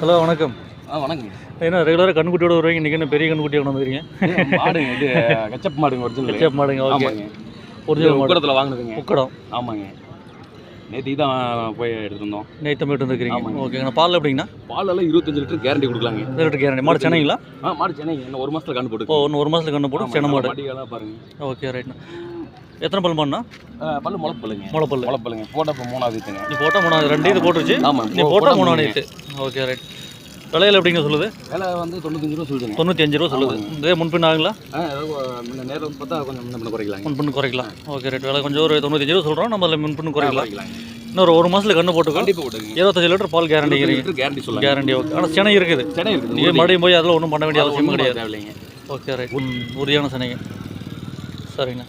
Hello வணக்கம். வணக்கம். என்ன ரெகுலராக கண்ணுக்குட்டியோட வருவீங்க, இன்றைக்கி என்ன பெரிய கண்ணுக்குட்டியை கொண்டு வந்துருக்கீங்க? மாடுங்க, இது கச்சப் மாடுங்க, ஒரிஜினல் கச்சப் மாடுங்க. ஓகே, ஒரிஜினல் மாடு. உக்கடத்தில் வாங்கினதுங்க. உக்கடம். ஆமாங்க, நேற்று தான் போய் எடுத்துகிட்டு வந்தோம். நேற்று போய்ட்டு வந்துருக்கீங்க. ஓகேங்கண்ணா. பால் எப்படிங்கண்ணா? பாலெல்லாம் 25 லிட்டர் கேரண்டி கொடுக்கலாங்க. Litre guarantee. மாடு சென்னைங்களா? மாடு சென்னைங்க. இன்னும் 1 மாதத்தில் கண்டு போட்டு. இன்னும் 1 மாதத்தில் கண்டு போட்டு சென்னை மாடு. மடியெல்லாம் பாருங்க. ஓகே, ரைட்ண்ணா. எத்தனை பல் மாடுண்ணா? பல்லு முளைப்பல்லுங்க. முளைப்பல்லுங்க. போட்டால் இப்போ 3வது ஈத்துங்க. நீ போட்டால் 3வது, 2 இது போட்டுருச்சு. ஆமாம், நீ போட்டால் 3வது ஈத்து. Okay, right. விலையில் எப்படிங்க சொல்லுது? விலை வந்து 95 ரூபா சொல்லுதுங்க. 95 ரூபா சொல்லுது. இதே முன்பின் ஆகுங்களா? நேரில் வந்து பார்த்தா கொஞ்சம் முன்ன குறைக்கலாம். முன்பின் குறைக்கலாம். Okay, right. விலை கொஞ்சம் ஒரு 95 ரூபா சொல்கிறோம், நம்ம அதில் முன்பின் குறைக்கலாம். இன்னொரு 1 மாதத்தில் கண்ணு போட்டுக்கோ. கண்டிப்பாக போட்டுங்க. 25 லிட்டர் பால் கேரண்டி. கேரண்டி சொல்லுங்கள். கேரண்டி. ஓகே. ஆனால் சென்னை இருக்குது. சென்னை இருக்குது. நீங்கள் மறுபடியும் போய் அதில் ஒன்றும் பண்ண வேண்டிய அவசியம் கிடையாது. தேவையில்லைங்க. Okay, right. உறுதியான சென்னைங்க. சரிங்க.